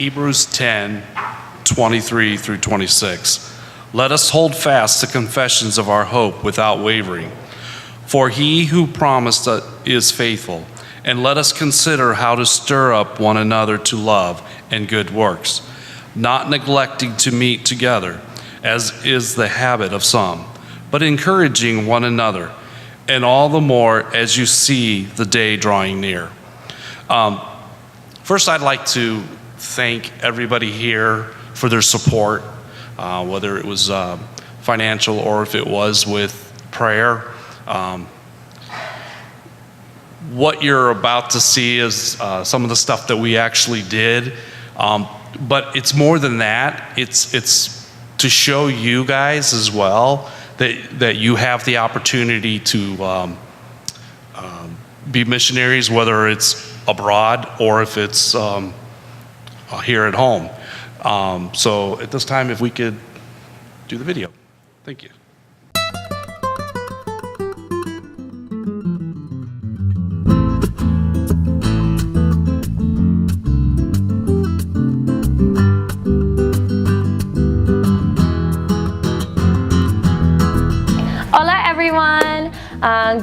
Hebrews 10:23 through 26. Let us hold fast the confessions of our hope without wavering. For he who promised is faithful. And let us consider how to stir up one another to love and good works, not neglecting to meet together, as is the habit of some, but encouraging one another, and all the more as you see the day drawing near. First, I'd like to thank everybody here for their support, whether it was financial or if it was with prayer. What you're about to see is some of the stuff that we actually did, but it's more than that. It's to show you guys as well that you have the opportunity to be missionaries, whether it's abroad or if it's here at home. So at this time, if we could do the video. Thank you. Hola everyone!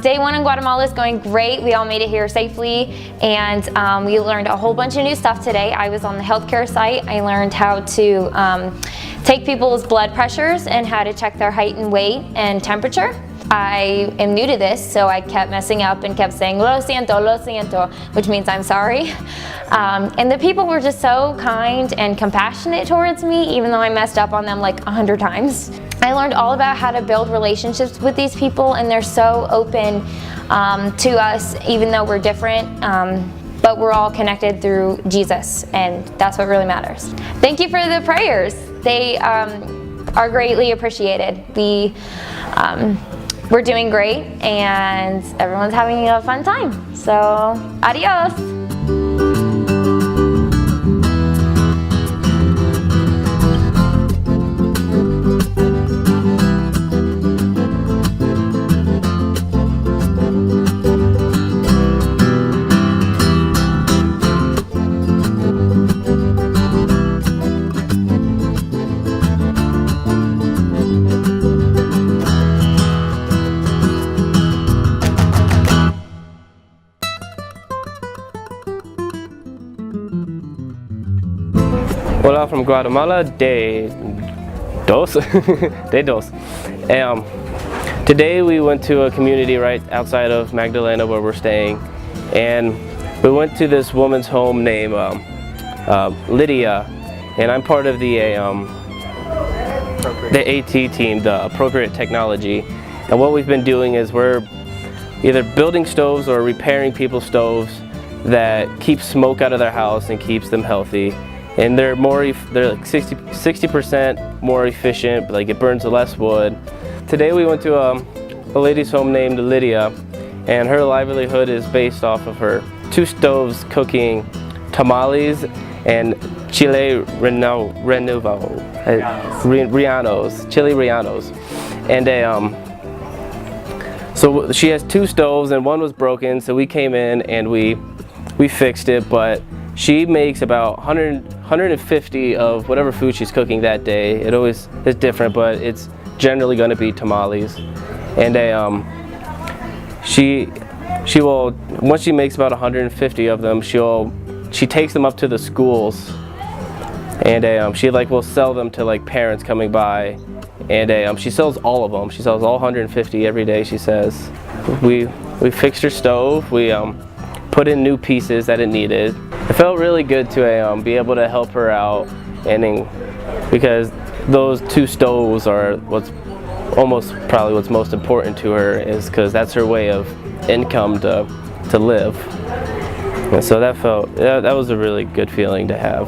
Day one in Guatemala is going great. We all made it here safely, and we learned a whole bunch of new stuff today. I was on the healthcare site. I learned how to take people's blood pressures and how to check their height and weight and temperature. I am new to this, so I kept messing up and kept saying lo siento, which means I'm sorry. And the people were just so kind and compassionate towards me, even though I messed up on them like 100 times. I learned all about how to build relationships with these people, and they're so open to us, even though we're different. But we're all connected through Jesus, and that's what really matters. Thank you for the prayers. They are greatly appreciated. We're doing great, and everyone's having a fun time. So, adios. Hola from Guatemala, day dos. Day dos. Today we went to a community right outside of Magdalena where we're staying, and we went to this woman's home named Lydia, and I'm part of the AT team, the Appropriate Technology. And what we've been doing is we're either building stoves or repairing people's stoves that keep smoke out of their house and keeps them healthy. And they're like 60% more efficient, like it burns less wood. Today we went to a lady's home named Lydia, and her livelihood is based off of her 2 stoves cooking tamales and chile rellenos. And so she has 2 stoves, and one was broken, so we came in and we fixed it, but she makes about 150 of whatever food she's cooking that day. It always is different, but it's generally going to be tamales. And she will, once she makes about 150 of them, she takes them up to the schools, and she will sell them to like parents coming by, and she sells all of them. She sells all 150 every day, she says. We fixed her stove. We put in new pieces that it needed. It felt really good to be able to help her out, and because those 2 stoves are probably what's most important to her, is because that's her way of income to live. And so that was a really good feeling to have.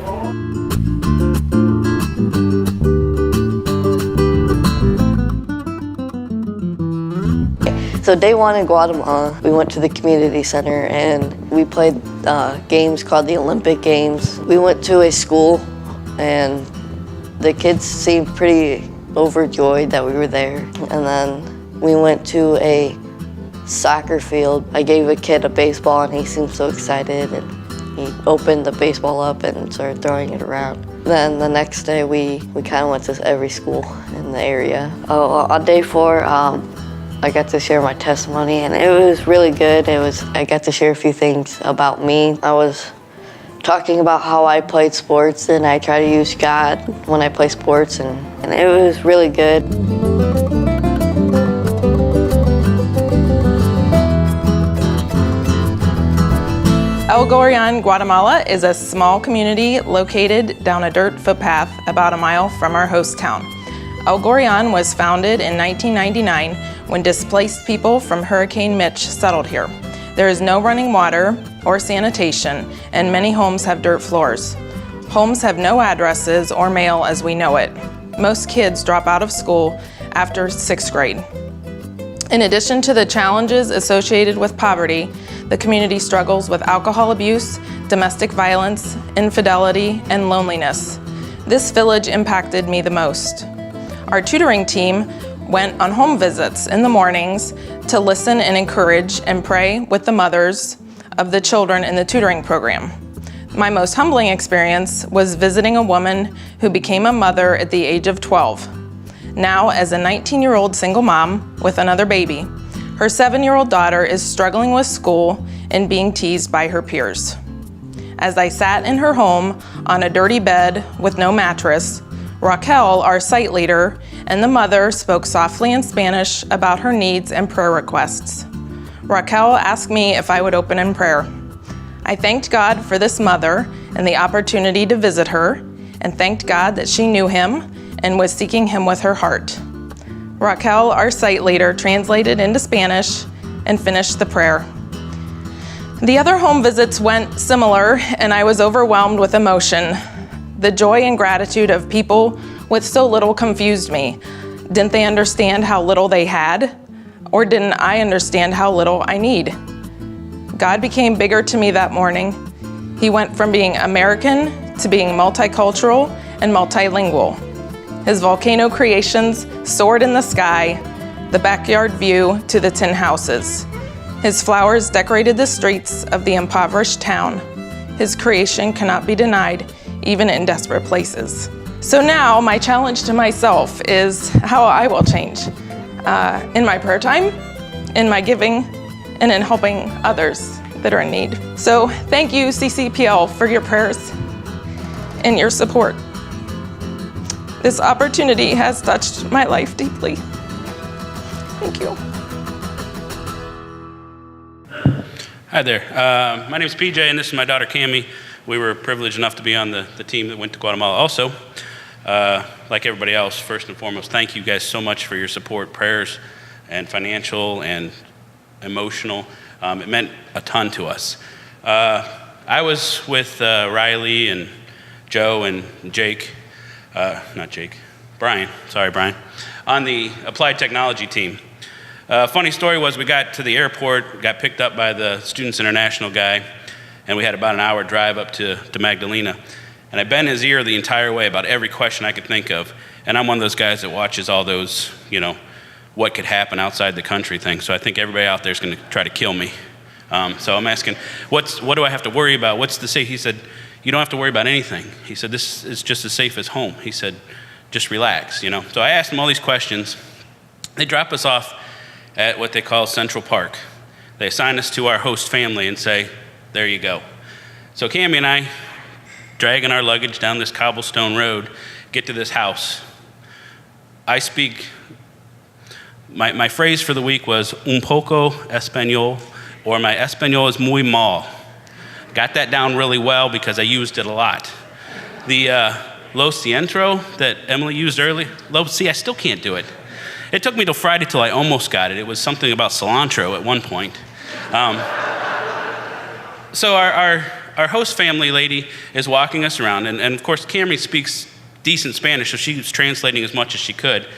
So day one in Guatemala, we went to the community center and we played games called the Olympic Games. We went to a school and the kids seemed pretty overjoyed that we were there. And then we went to a soccer field. I gave a kid a baseball and he seemed so excited. And he opened the baseball up and started throwing it around. Then the next day we kind of went to every school in the area. On day 4, I got to share my testimony, and it was really good. I got to share a few things about me. I was talking about how I played sports, and I try to use God when I play sports, and it was really good. El Gorrion, Guatemala is a small community located down a dirt footpath about a mile from our host town. El Gorrion was founded in 1999 when displaced people from Hurricane Mitch settled here. There is no running water or sanitation, and many homes have dirt floors. Homes have no addresses or mail as we know it. Most kids drop out of school after 6th grade. In addition to the challenges associated with poverty, the community struggles with alcohol abuse, domestic violence, infidelity, and loneliness. This village impacted me the most. Our tutoring team went on home visits in the mornings to listen and encourage and pray with the mothers of the children in the tutoring program. My most humbling experience was visiting a woman who became a mother at the age of 12. Now, as a 19-year-old single mom with another baby, her 7-year-old daughter is struggling with school and being teased by her peers. As I sat in her home on a dirty bed with no mattress, Raquel, our site leader, and the mother spoke softly in Spanish about her needs and prayer requests. Raquel asked me if I would open in prayer. I thanked God for this mother and the opportunity to visit her, and thanked God that she knew him and was seeking him with her heart. Raquel, our site leader, translated into Spanish and finished the prayer. The other home visits went similar, and I was overwhelmed with emotion. The joy and gratitude of people with so little confused me. Didn't they understand how little they had? Or didn't I understand how little I need? God became bigger to me that morning. He went from being American to being multicultural and multilingual. His volcano creations soared in the sky, the backyard view to the tin houses. His flowers decorated the streets of the impoverished town. His creation cannot be denied, even in desperate places. So now my challenge to myself is how I will change in my prayer time, in my giving, and in helping others that are in need. So thank you, CCPL, for your prayers and your support. This opportunity has touched my life deeply. Thank you. Hi there. My name is PJ, and this is my daughter, Cammie. We were privileged enough to be on the team that went to Guatemala also. Like everybody else, first and foremost, thank you guys so much for your support, prayers, and financial and emotional. It meant a ton to us. I was with Riley and Joe and Jake, Brian, on the Applied Technology team. Funny story was we got to the airport, got picked up by the Students International guy, and we had about an hour drive up to Magdalena. And I bent his ear the entire way about every question I could think of. And I'm one of those guys that watches all those, what could happen outside the country things. So I think everybody out there is going to try to kill me. So I'm asking, what do I have to worry about? What's the safe? He said, you don't have to worry about anything. He said, this is just as safe as home. He said, just relax, So I asked him all these questions. They drop us off at what they call Central Park. They assign us to our host family and say, there you go. So Cammie and I, dragging our luggage down this cobblestone road, get to this house. I speak, my phrase for the week was un poco español, or my español es muy mal. Got that down really well because I used it a lot. The lo siento that Emily used earlier, I still can't do it. It took me till Friday till I almost got it. It was something about cilantro at one point. So our host family lady is walking us around, and of course Cammie speaks decent Spanish, so she was translating as much as she could.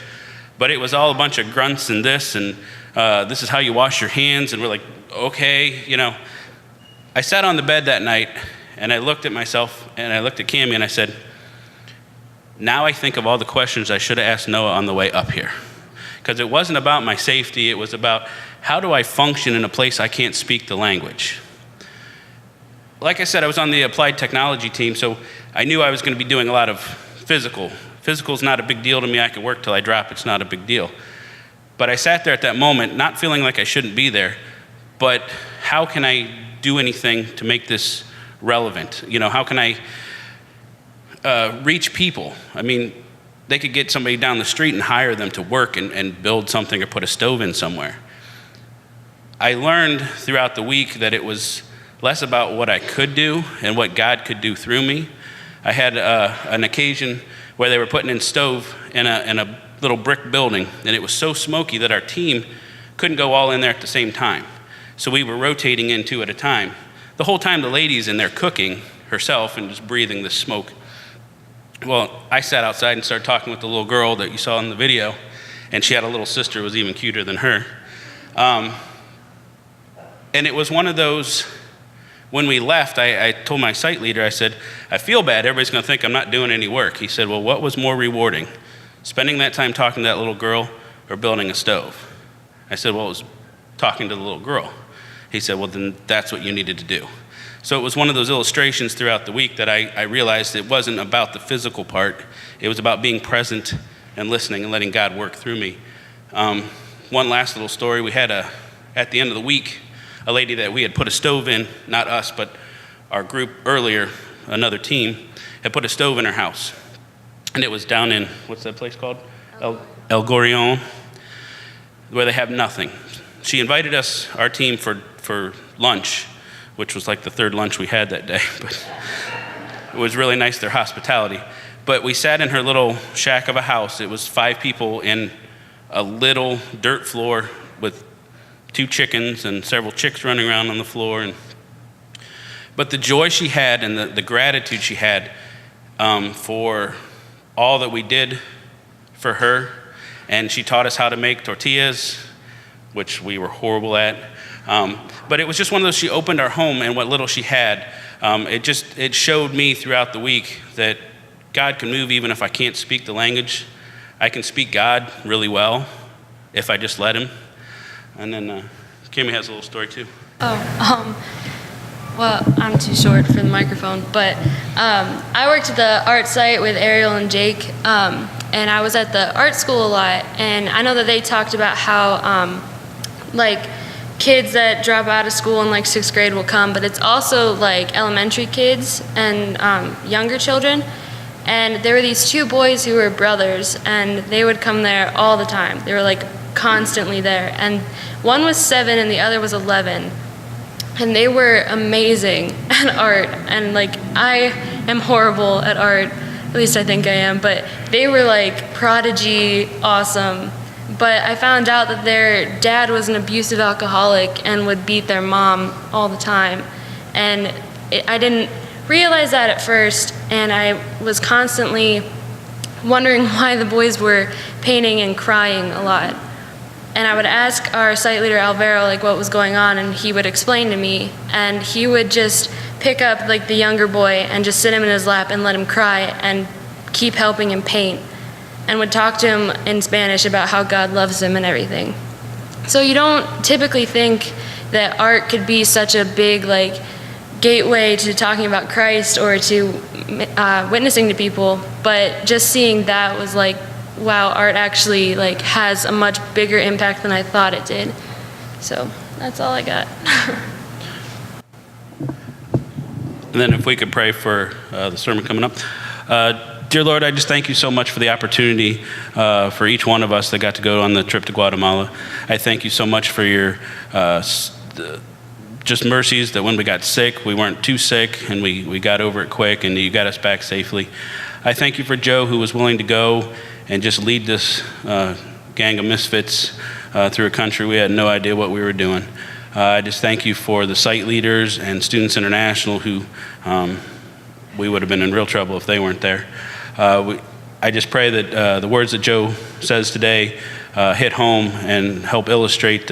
But it was all a bunch of grunts and this is how you wash your hands, and we're like, okay, I sat on the bed that night, and I looked at myself, and I looked at Cammie, and I said, now I think of all the questions I should have asked Noah on the way up here. Because it wasn't about my safety, it was about how do I function in a place I can't speak the language. like I said, I was on the applied technology team, so I knew I was going to be doing a lot of physical. Physical is not a big deal to me. I can work till I drop. It's not a big deal. But I sat there at that moment, not feeling like I shouldn't be there, but how can I do anything to make this relevant? You know, how can I reach people? I mean, they could get somebody down the street and hire them to work and build something or put a stove in somewhere. I learned throughout the week that it was less about what I could do and what God could do through me. I had an occasion where they were putting in stove in a little brick building, and it was so smoky that our team couldn't go all in there at the same time. So we were rotating in two at a time. The whole time the lady's in there cooking herself and just breathing the smoke. Well, I sat outside and started talking with the little girl that you saw in the video, and she had a little sister who was even cuter than her. And it was one of those, when we left, I told my site leader, I said, I feel bad, everybody's gonna think I'm not doing any work. He said, well, what was more rewarding? Spending that time talking to that little girl or building a stove? I said, well, it was talking to the little girl. He said, well, then that's what you needed to do. So it was one of those illustrations throughout the week that I realized it wasn't about the physical part. It was about being present and listening and letting God work through me. One last little story. We had at the end of the week, a lady that we had put a stove in, not us, but our group earlier, another team, had put a stove in her house. And it was down in, what's that place called? El Gorrion, where they have nothing. She invited us, our team, for lunch, which was like the third lunch we had that day. But it was really nice, their hospitality. But we sat in her little shack of a house. It was 5 people in a little dirt floor with 2 chickens and several chicks running around on the floor. But the joy she had and the gratitude she had for all that we did for her. And she taught us how to make tortillas, which we were horrible at. But it was just one of those, she opened our home and what little she had. It showed me throughout the week that God can move even if I can't speak the language. I can speak God really if I just let him. And then Kimmy has a little story too. Well, I'm too short for the microphone, but I worked at the art site with Ariel and Jake, and I was at the art school a lot, and I know that they talked about how like kids that drop out of school in like 6th grade will come, but it's also like elementary kids and younger children. And there were these 2 boys who were brothers, and they would come there all the time. They were like constantly there. And one was 7 and the other was 11. And they were amazing at art. And like, I am horrible at art, at least I think I am, but they were like prodigy awesome. But I found out that their dad was an abusive alcoholic and would beat their mom all the time. And I didn't realize that at first, and I was constantly wondering why the boys were painting and crying a lot. And I would ask our site leader Alvaro like what was going on, and he would explain to me, and he would just pick up like the younger boy and just sit him in his lap and let him cry and keep helping him paint, and would talk to him in Spanish about how God loves him and everything. So you don't typically think that art could be such a big like gateway to talking about Christ or to witnessing to people, but just seeing that was like, wow, art actually like has a much bigger impact than I thought it did. So that's all I got. And then if we could pray for the sermon coming up. Dear Lord, I just thank you so much for the opportunity for each one of us that got to go on the trip to Guatemala. I thank you so much for your just mercies that when we got sick, we weren't too sick and we got over it quick and you got us back safely. I thank you for Joe, who was willing to go and just lead this gang of misfits through a country we had no idea what we were doing. I just thank you for the site leaders and Students International who we would have been in real trouble if they weren't there. I just pray that the words that Joe says today hit home and help illustrate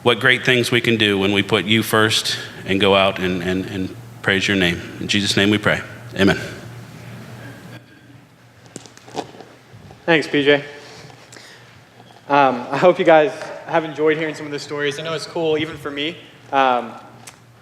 what great things we can do when we put you first and go out and praise your name. In Jesus' name we pray. Amen. Thanks, PJ. I hope you guys have enjoyed hearing some of the stories. I know it's cool, even for me.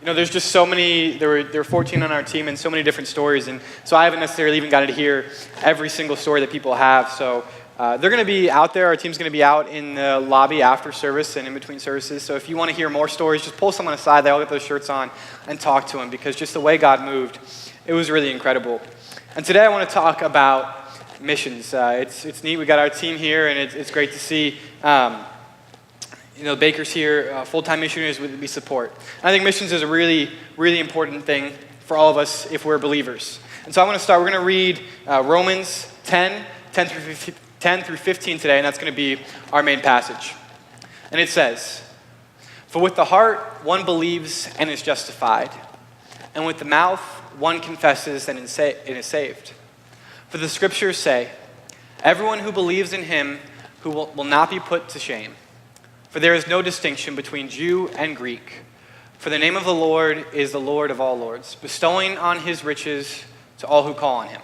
You know, there's just so many, there were 14 on our team and so many different stories, and so I haven't necessarily even gotten to hear every single story that people have. So they're going to be out there. Our team's going to be out in the lobby after service and in between services. So if you want to hear more stories, just pull someone aside. They all get those shirts on and talk to them, because just the way God moved, it was really incredible. And today I want to talk about missions. It's neat. We got our team here, and it's great to see. Bakers here, full-time missionaries we support. And I think missions is a really, really important thing for all of us if we're believers. And so I want to start. We're going to read Romans 10 through 15 today, and that's going to be our main passage. And it says, "For with the heart one believes and is justified, and with the mouth one confesses and is saved. For the scriptures say, everyone who believes in him who will not be put to shame. For there is no distinction between Jew and Greek. For the name of the Lord is the Lord of all lords, bestowing on his riches to all who call on him.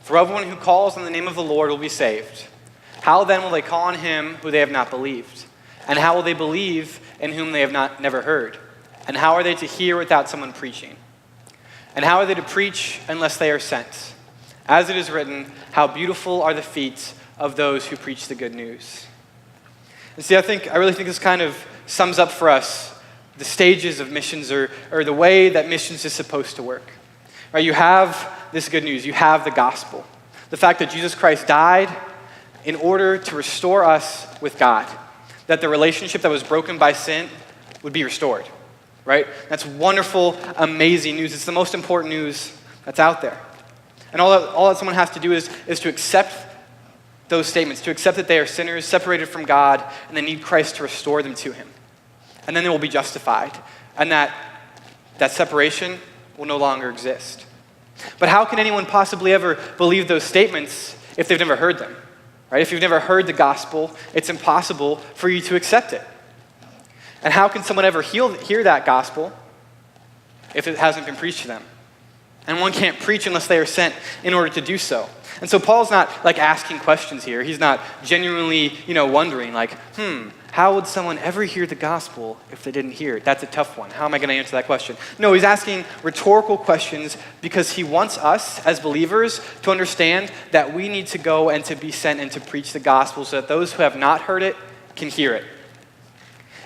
For everyone who calls on the name of the Lord will be saved. How then will they call on him who they have not believed? And how will they believe in whom they have never heard? And how are they to hear without someone preaching? And how are they to preach unless they are sent? As it is written, how beautiful are the feet of those who preach the good news." And see, I really think this kind of sums up for us the stages of missions, or the way that missions is supposed to work. Right? You have this good news. You have the gospel. The fact that Jesus Christ died in order to restore us with God. That the relationship that was broken by sin would be restored. Right? That's wonderful, amazing news. It's the most important news that's out there. And all that someone has to do is to accept those statements, to accept that they are sinners, separated from God, and they need Christ to restore them to him. And then they will be justified. And that separation will no longer exist. But how can anyone possibly ever believe those statements if they've never heard them? Right? If you've never heard the gospel, it's impossible for you to accept it. And how can someone ever hear that gospel if it hasn't been preached to them? And one can't preach unless they are sent in order to do so. And so Paul's not like asking questions here. He's not genuinely, wondering like, how would someone ever hear the gospel if they didn't hear it? That's a tough one. How am I going to answer that question? No, he's asking rhetorical questions because he wants us as believers to understand that we need to go and to be sent and to preach the gospel so that those who have not heard it can hear it.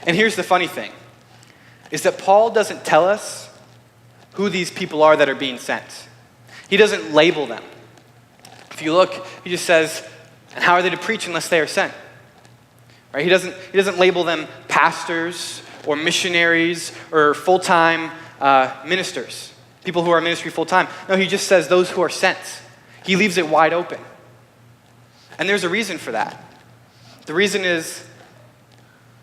And here's the funny thing, is that Paul doesn't tell us who these people are that are being sent. He doesn't label them. If you look, he just says, and how are they to preach unless they are sent? Right? He doesn't label them pastors or missionaries or full-time ministers, people who are ministry full-time. No, he just says those who are sent. He leaves it wide open. And there's a reason for that. The reason is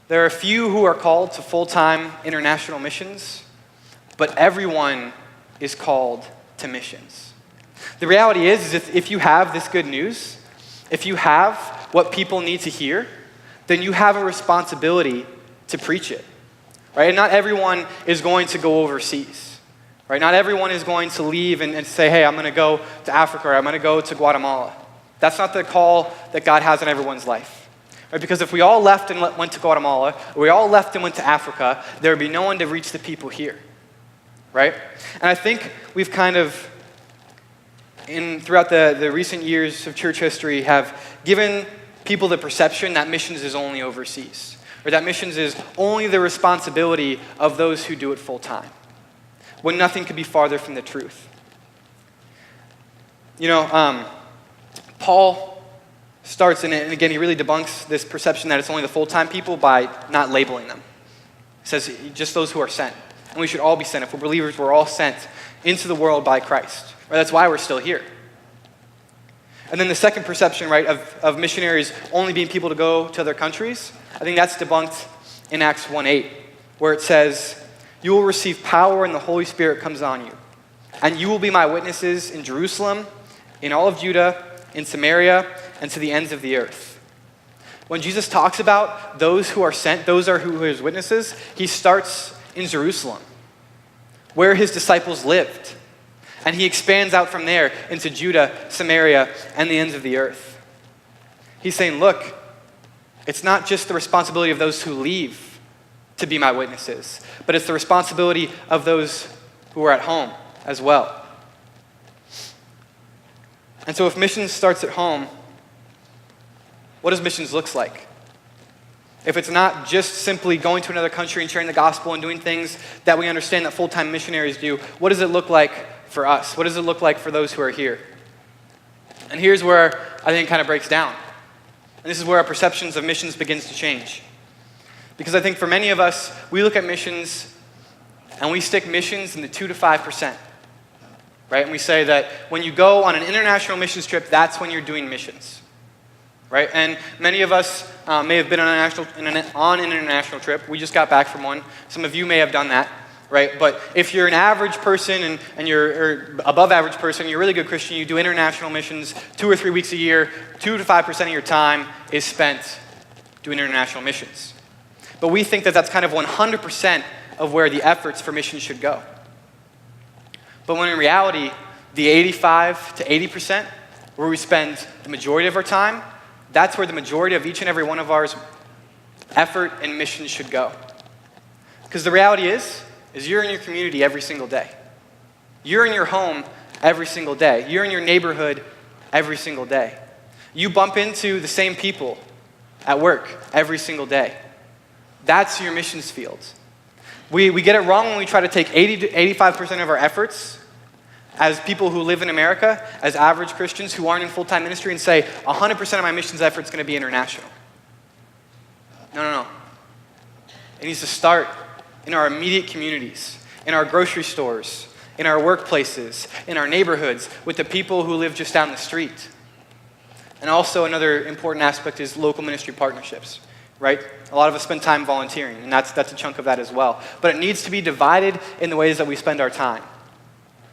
there are a few who are called to full-time international missions, but everyone is called to missions. The reality is if you have this good news, if you have what people need to hear, then you have a responsibility to preach it. Right? And not everyone is going to go overseas. Right? Not everyone is going to leave and say, hey, I'm going to go to Africa, or I'm going to go to Guatemala. That's not the call that God has in everyone's life. Right? Because if we all left and went to Guatemala, or we all left and went to Africa, there would be no one to reach the people here. Right? And I think we've kind of, throughout the recent years of church history, have given people the perception that missions is only overseas, or that missions is only the responsibility of those who do it full time, when nothing could be farther from the truth. Paul starts in it, and again, he really debunks this perception that it's only the full-time people by not labeling them. He says just those who are sent. And we should all be sent. If we're believers, we're all sent into the world by Christ. Right? That's why we're still here. And then the second perception, right, of missionaries only being people to go to other countries, I think that's debunked in Acts 1:8, where it says, you will receive power and the Holy Spirit comes on you. And you will be my witnesses in Jerusalem, in all of Judah, in Samaria, and to the ends of the earth. When Jesus talks about those who are sent, those are who are his witnesses, he starts in Jerusalem, where his disciples lived. And he expands out from there into Judah, Samaria, and the ends of the earth. He's saying, look, it's not just the responsibility of those who leave, to be my witnesses, but it's the responsibility of those who are at home as well. And so if missions starts at home, what does missions look like? If it's not just simply going to another country and sharing the gospel and doing things that we understand that full-time missionaries do, what does it look like for us? What does it look like for those who are here? And here's where I think it kind of breaks down. And this is where our perceptions of missions begins to change. Because I think for many of us, we look at missions and we stick missions in the 2 to 5%. Right? And we say that when you go on an international missions trip, that's when you're doing missions. Right? And many of us may have been on an international trip. We just got back from one. Some of you may have done that. Right? But if you're an average person and you're above average person, you're a really good Christian, you do international missions 2 or 3 weeks a year, 2 to 5% of your time is spent doing international missions. But we think that that's kind of 100% of where the efforts for missions should go. But when in reality, the 85 to 80% where we spend the majority of our time, that's where the majority of each and every one of our effort and mission should go. Because the reality is you're in your community every single day. You're in your home every single day. You're in your neighborhood every single day. You bump into the same people at work every single day. That's your missions field. We get it wrong when we try to take 80 to 85% of our efforts as people who live in America, as average Christians who aren't in full-time ministry, and say 100% of my missions effort is going to be international. No. It needs to start in our immediate communities, in our grocery stores, in our workplaces, in our neighborhoods, with the people who live just down the street. And also another important aspect is local ministry partnerships, right? A lot of us spend time volunteering, and that's a chunk of that as well. But it needs to be divided in the ways that we spend our time.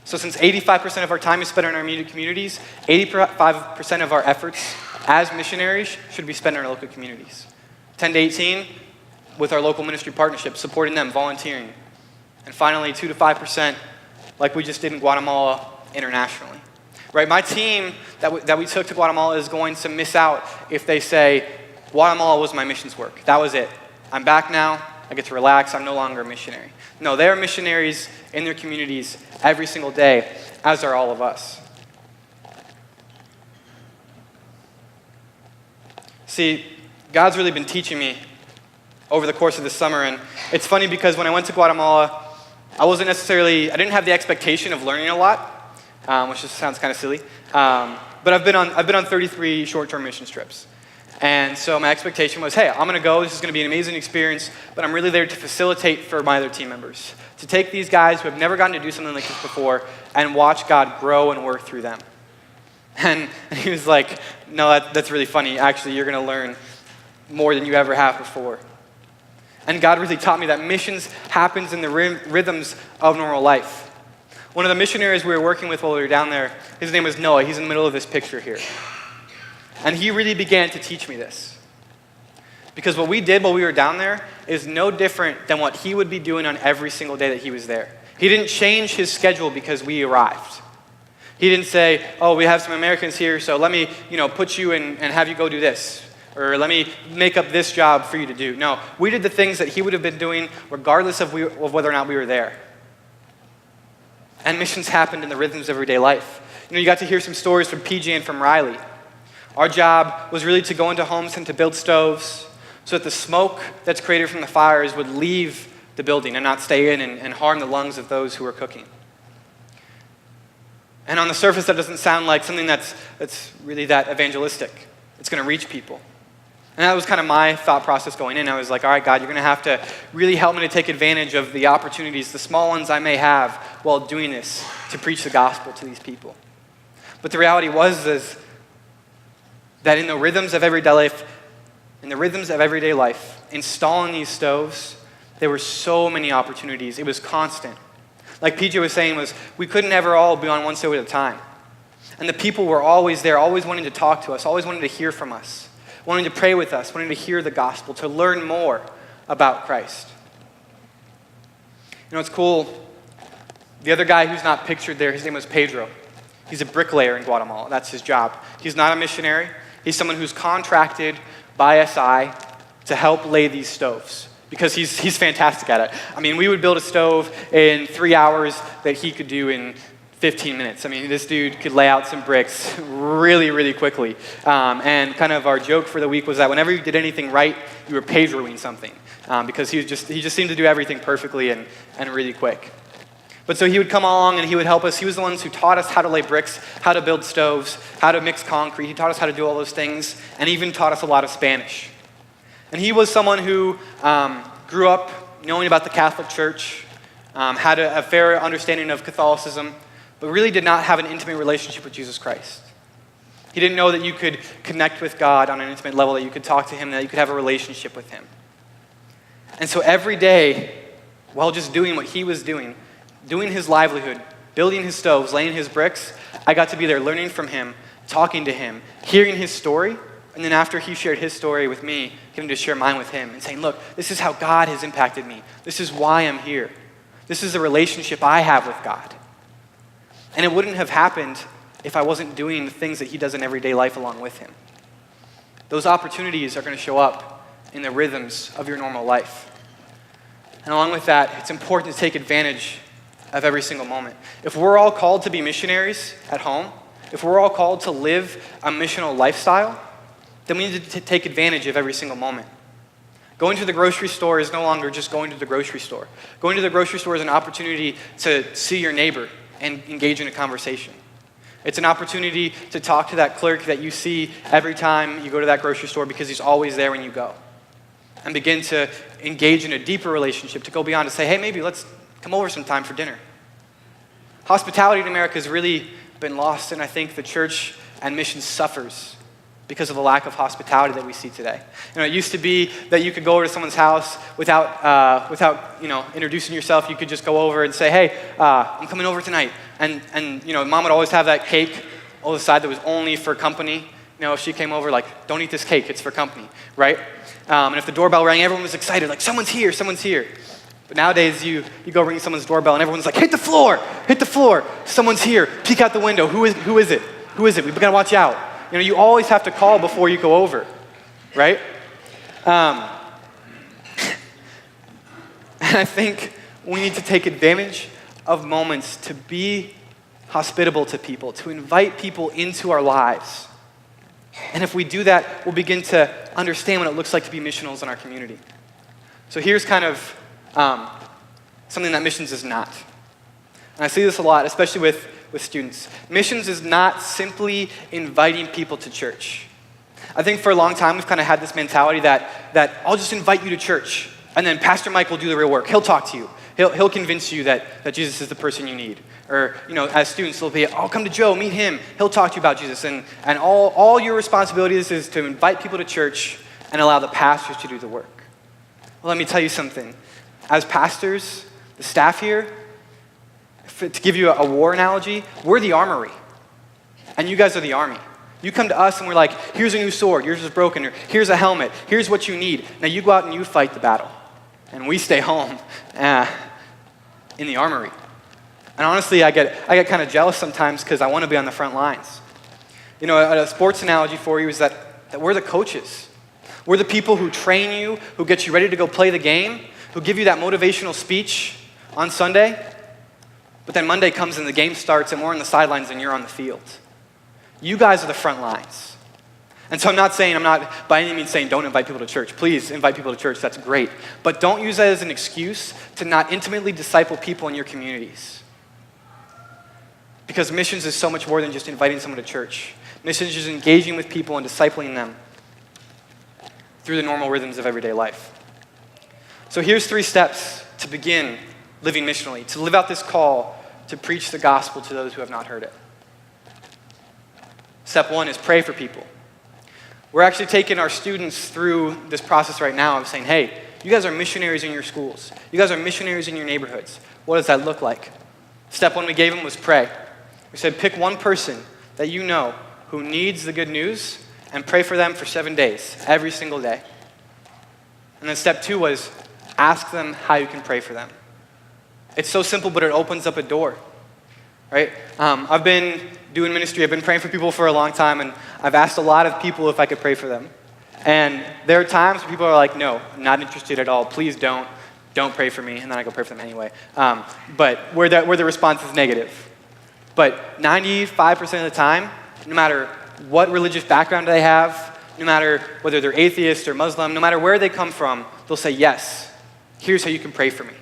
So since 85% of our time is spent in our immediate communities, 85% of our efforts as missionaries should be spent in our local communities. 10 to 18 with our local ministry partnerships, supporting them, volunteering. And finally, 2 to 5%, like we just did in Guatemala, internationally. Right? My team that we took to Guatemala is going to miss out if they say, Guatemala was my missions work. That was it. I'm back now. I get to relax. I'm no longer a missionary. No, they're missionaries in their communities every single day, as are all of us. See, God's really been teaching me over the course of the summer, and it's funny because when I went to Guatemala, I didn't have the expectation of learning a lot, which just sounds kind of silly. But I've been on 33 short-term mission trips. And so my expectation was, hey, I'm going to go. This is going to be an amazing experience, but I'm really there to facilitate for my other team members, to take these guys who have never gotten to do something like this before and watch God grow and work through them. And he was like, no, that's really funny. Actually, you're going to learn more than you ever have before. And God really taught me that missions happens in the rhythms of normal life. One of the missionaries we were working with while we were down there, his name was Noah. He's in the middle of this picture here. And he really began to teach me this. Because what we did while we were down there is no different than what he would be doing on every single day that he was there. He didn't change his schedule because we arrived. He didn't say, oh, we have some Americans here, so let me, put you in and have you go do this. Or let me make up this job for you to do. No, we did the things that he would have been doing regardless of whether or not we were there. And missions happened in the rhythms of everyday life. You got to hear some stories from PJ and from Riley. Our job was really to go into homes and to build stoves so that the smoke that's created from the fires would leave the building and not stay in and harm the lungs of those who were cooking. And on the surface, that doesn't sound like something that's really that evangelistic. It's going to reach people. And that was kind of my thought process going in. I was like, all right, God, you're going to have to really help me to take advantage of the opportunities, the small ones I may have while doing this to preach the gospel to these people. But the reality was that in the rhythms of everyday life, installing these stoves, there were so many opportunities. It was constant. Like PJ was saying, we couldn't ever all be on one stove at a time. And the people were always there, always wanting to talk to us, always wanting to hear from us, wanting to pray with us, wanting to hear the gospel, to learn more about Christ. It's cool. The other guy who's not pictured there, his name was Pedro. He's a bricklayer in Guatemala. That's his job. He's not a missionary. He's someone who's contracted by SI to help lay these stoves, because he's fantastic at it. I mean, we would build a stove in 3 hours that he could do in 15 minutes. I mean, this dude could lay out some bricks really, really quickly. And kind of our joke for the week was that whenever you did anything right, you were page-roing something, because he just seemed to do everything perfectly and really quick. But so he would come along and he would help us. He was the ones who taught us how to lay bricks, how to build stoves, how to mix concrete. He taught us how to do all those things, and even taught us a lot of Spanish. And he was someone who grew up knowing about the Catholic Church, had a fair understanding of Catholicism, but really did not have an intimate relationship with Jesus Christ. He didn't know that you could connect with God on an intimate level, that you could talk to him, that you could have a relationship with him. And so every day, while just doing what he was doing his livelihood, building his stoves, laying his bricks, I got to be there learning from him, talking to him, hearing his story, and then after he shared his story with me, getting to share mine with him and saying, look, this is how God has impacted me. This is why I'm here. This is the relationship I have with God. And it wouldn't have happened if I wasn't doing the things that he does in everyday life along with him. Those opportunities are going to show up in the rhythms of your normal life. And along with that, it's important to take advantage of every single moment. If we're all called to be missionaries at home, if we're all called to live a missional lifestyle, then we need to take advantage of every single moment. Going to the grocery store is no longer just going to the grocery store. Going to the grocery store is an opportunity to see your neighbor and engage in a conversation. It's an opportunity to talk to that clerk that you see every time you go to that grocery store because he's always there when you go. And begin to engage in a deeper relationship, to go beyond, to say, hey, maybe let's come over sometime for dinner. Hospitality in America has really been lost, and I think the church and mission suffers because of the lack of hospitality that we see today. It used to be that you could go over to someone's house without introducing yourself. You could just go over and say, hey, I'm coming over tonight. And mom would always have that cake on the side that was only for company. If she came over, like, don't eat this cake, it's for company, right? And if the doorbell rang, everyone was excited, like, someone's here. But nowadays, you go ring someone's doorbell and everyone's like, hit the floor, someone's here, peek out the window, who is it? We've got to watch out. You always have to call before you go over, right? And I think we need to take advantage of moments to be hospitable to people, to invite people into our lives. And if we do that, we'll begin to understand what it looks like to be missionals in our community. So here's kind of something that missions is not. And I see this a lot, especially with students. Missions is not simply inviting people to church. I think for a long time we've kind of had this mentality that I'll just invite you to church, and then Pastor Mike will do the real work. He'll talk to you. He'll convince you that Jesus is the person you need. Or, as students, they'll be, I'll come to Joe, meet him. He'll talk to you about Jesus. And all your responsibilities is to invite people to church and allow the pastors to do the work. Well, let me tell you something. As pastors, the staff here, to give you a war analogy, we're the armory. And you guys are the army. You come to us and we're like, here's a new sword, yours is broken, or here's a helmet, here's what you need. Now you go out and you fight the battle. And we stay home in the armory. And honestly, I get kind of jealous sometimes because I want to be on the front lines. A sports analogy for you is that we're the coaches. We're the people who train you, who get you ready to go play the game, who give you that motivational speech on Sunday. But then Monday comes and the game starts and we're on the sidelines and you're on the field. You guys are the front lines. And so I'm not by any means saying don't invite people to church. Please invite people to church, that's great. But don't use that as an excuse to not intimately disciple people in your communities. Because missions is so much more than just inviting someone to church. Missions is engaging with people and discipling them through the normal rhythms of everyday life. So here's 3 steps to begin living missionally, to live out this call to preach the gospel to those who have not heard it. Step 1 is pray for people. We're actually taking our students through this process right now of saying, hey, you guys are missionaries in your schools. You guys are missionaries in your neighborhoods. What does that look like? Step 1 we gave them was pray. We said pick one person that you know who needs the good news and pray for them for 7 days, every single day. And then step 2 was ask them how you can pray for them. It's so simple, but it opens up a door, right? I've been doing ministry. I've been praying for people for a long time, and I've asked a lot of people if I could pray for them. And there are times when people are like, no, I'm not interested at all. Please don't pray for me. And then I go pray for them anyway. But where the response is negative. But 95% of the time, no matter what religious background they have, no matter whether they're atheist or Muslim, no matter where they come from, they'll say, yes, here's how you can pray for me.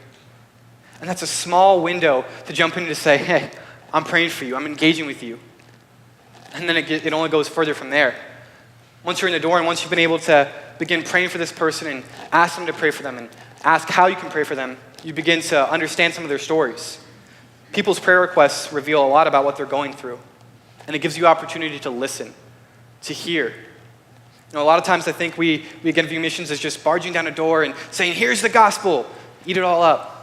And that's a small window to jump in to say, hey, I'm praying for you. I'm engaging with you. And then it only goes further from there. Once you're in the door and once you've been able to begin praying for this person and ask them to pray for them and ask how you can pray for them, you begin to understand some of their stories. People's prayer requests reveal a lot about what they're going through. And it gives you opportunity to listen, to hear. A lot of times I think we again view missions as just barging down a door and saying, here's the gospel, eat it all up.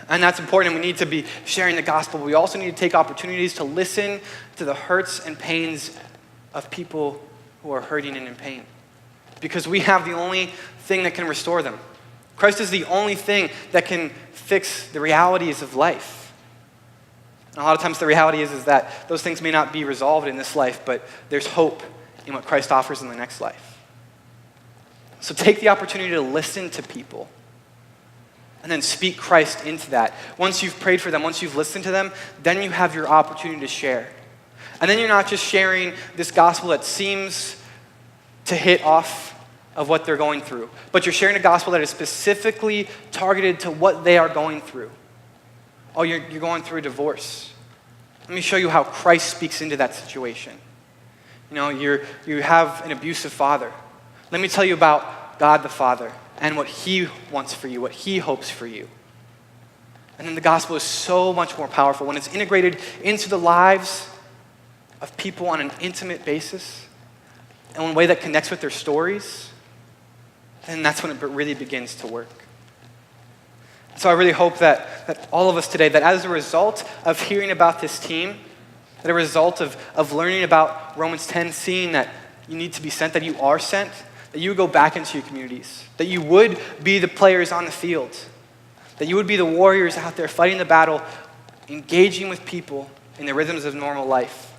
And that's important, and we need to be sharing the gospel, but we also need to take opportunities to listen to the hurts and pains of people who are hurting and in pain. Because we have the only thing that can restore them. Christ is the only thing that can fix the realities of life. And a lot of times the reality is that those things may not be resolved in this life, but there's hope in what Christ offers in the next life. So take the opportunity to listen to people and then speak Christ into that. Once you've prayed for them, once you've listened to them, then you have your opportunity to share. And then you're not just sharing this gospel that seems to hit off of what they're going through, but you're sharing a gospel that is specifically targeted to what they are going through. Oh, you're going through a divorce. Let me show you how Christ speaks into that situation. You have an abusive father. Let me tell you about God the Father and what he wants for you, what he hopes for you. And then the gospel is so much more powerful when it's integrated into the lives of people on an intimate basis and in a way that connects with their stories. Then that's when it really begins to work. So I really hope that all of us today, that as a result of hearing about this team, that a result of learning about Romans 10, seeing that you need to be sent, that you are sent, that you would go back into your communities, that you would be the players on the field, that you would be the warriors out there fighting the battle, engaging with people in the rhythms of normal life,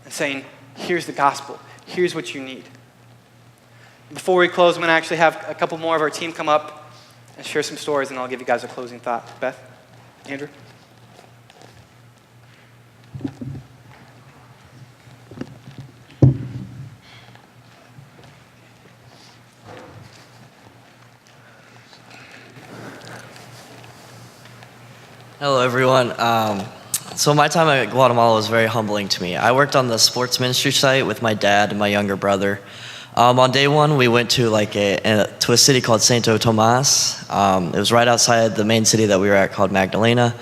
and saying, here's the gospel, here's what you need. Before we close, I'm going to actually have a couple more of our team come up and share some stories, and I'll give you guys a closing thought. Beth? Andrew? Hello, everyone. So my time at Guatemala was very humbling to me. I worked on the sports ministry site with my dad and my younger brother. On day one, we went to to a city called Santo Tomas. It was right outside the main city that we were at called Magdalena.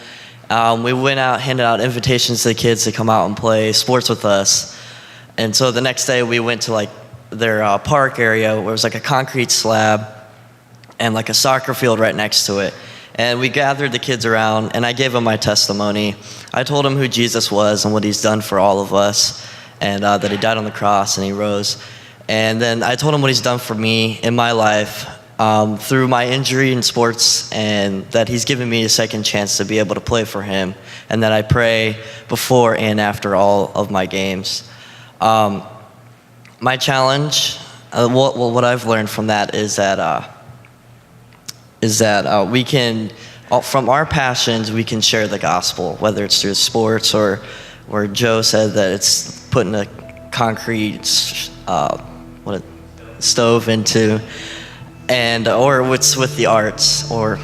We went out, handed out invitations to the kids to come out and play sports with us. And so the next day, we went to their park area where it was a concrete slab and a soccer field right next to it. And we gathered the kids around, and I gave them my testimony. I told them who Jesus was and what he's done for all of us, and that he died on the cross and he rose. And then I told him what he's done for me in my life through my injury in sports, and that he's given me a second chance to be able to play for him, and that I pray before and after all of my games. My challenge, what I've learned from that is that we can, from our passions, we can share the gospel, whether it's through sports or where Joe said that it's putting a concrete stove into, or it's with the arts, or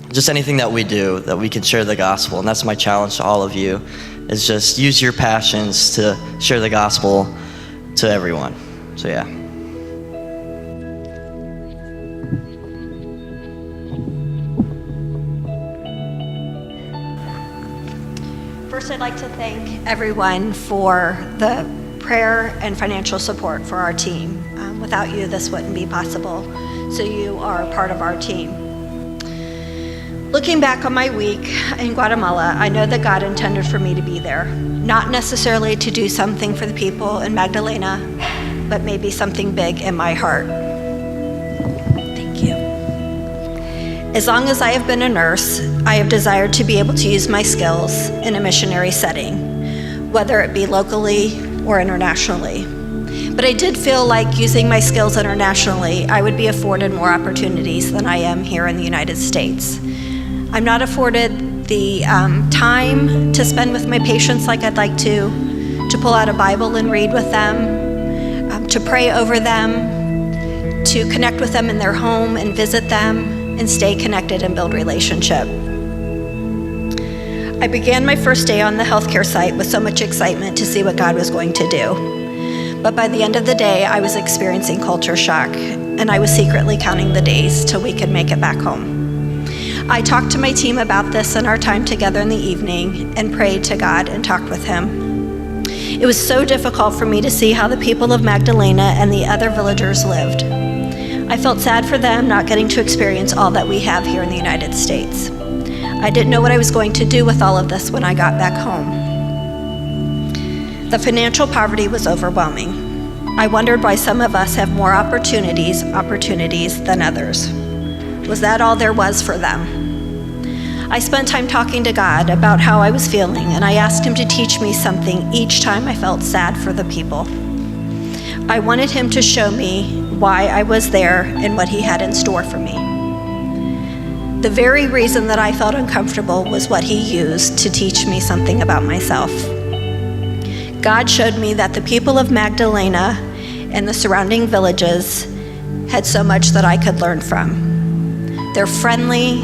just anything that we do, that we can share the gospel. And that's my challenge to all of you, is just use your passions to share the gospel to everyone. So yeah. First, I'd like to thank everyone for the prayer and financial support for our team. Without you, this wouldn't be possible, so you are part of our team. Looking back on my week in Guatemala, I know that God intended for me to be there, not necessarily to do something for the people in Magdalena, but maybe something big in my heart. Thank you. As long as I have been a nurse, I have desired to be able to use my skills in a missionary setting, whether it be locally or internationally. But I did feel like using my skills internationally, I would be afforded more opportunities than I am here in the United States. I'm not afforded the time to spend with my patients like I'd like to pull out a Bible and read with them, to pray over them, to connect with them in their home and visit them and stay connected and build relationship. I began my first day on the healthcare site with so much excitement to see what God was going to do. But by the end of the day, I was experiencing culture shock, and I was secretly counting the days till we could make it back home. I talked to my team about this in our time together in the evening and prayed to God and talked with Him. It was so difficult for me to see how the people of Magdalena and the other villagers lived. I felt sad for them not getting to experience all that we have here in the United States. I didn't know what I was going to do with all of this when I got back home. The financial poverty was overwhelming. I wondered why some of us have more opportunities than others. Was that all there was for them? I spent time talking to God about how I was feeling, and I asked Him to teach me something each time I felt sad for the people. I wanted Him to show me why I was there and what He had in store for me. The very reason that I felt uncomfortable was what He used to teach me something about myself. God showed me that the people of Magdalena and the surrounding villages had so much that I could learn from. They're friendly,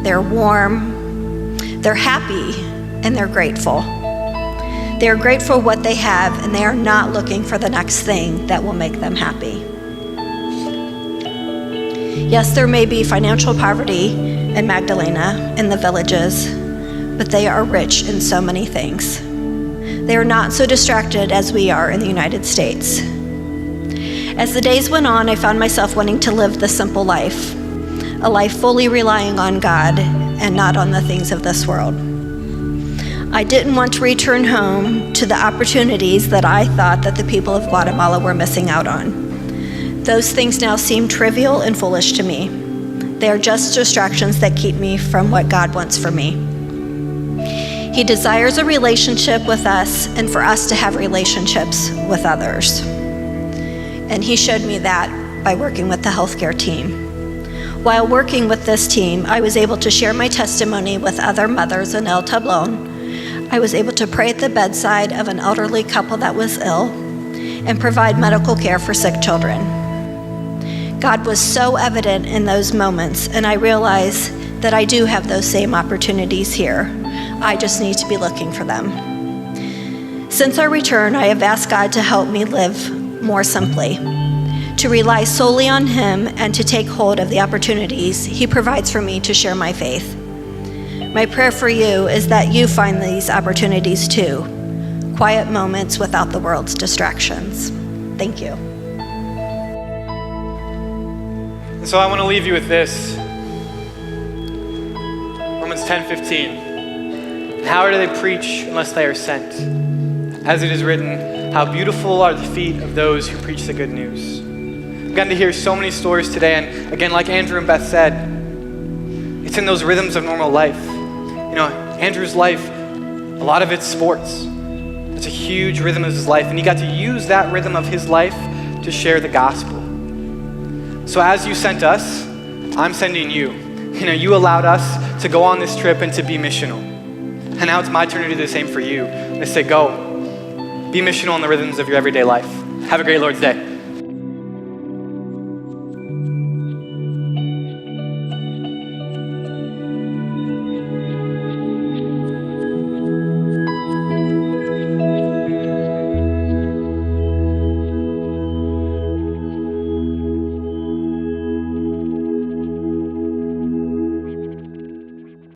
they're warm, they're happy, and they're grateful. They are grateful for what they have, and they are not looking for the next thing that will make them happy. Yes, there may be financial poverty in Magdalena, in the villages, but they are rich in so many things. They are not so distracted as we are in the United States. As the days went on, I found myself wanting to live the simple life, a life fully relying on God and not on the things of this world. I didn't want to return home to the opportunities that I thought that the people of Guatemala were missing out on. Those things now seem trivial and foolish to me. They are just distractions that keep me from what God wants for me. He desires a relationship with us and for us to have relationships with others. And He showed me that by working with the healthcare team. While working with this team, I was able to share my testimony with other mothers in El Tablon. I was able to pray at the bedside of an elderly couple that was ill and provide medical care for sick children. God was so evident in those moments, and I realized that I do have those same opportunities here. I just need to be looking for them. Since our return, I have asked God to help me live more simply, to rely solely on Him and to take hold of the opportunities He provides for me to share my faith. My prayer for you is that you find these opportunities too, quiet moments without the world's distractions. Thank you. So I want to leave you with this. Romans 10:15. How do they preach unless they are sent? As it is written, how beautiful are the feet of those who preach the good news. I've gotten to hear so many stories today, and again, like Andrew and Beth said, it's in those rhythms of normal life. You know, Andrew's life, a lot of it's sports. It's a huge rhythm of his life, and he got to use that rhythm of his life to share the gospel. So as you sent us, I'm sending you. You know, you allowed us to go on this trip and to be missional. And now it's my turn to do the same for you. And to say, go, be missional in the rhythms of your everyday life. Have a great Lord's Day.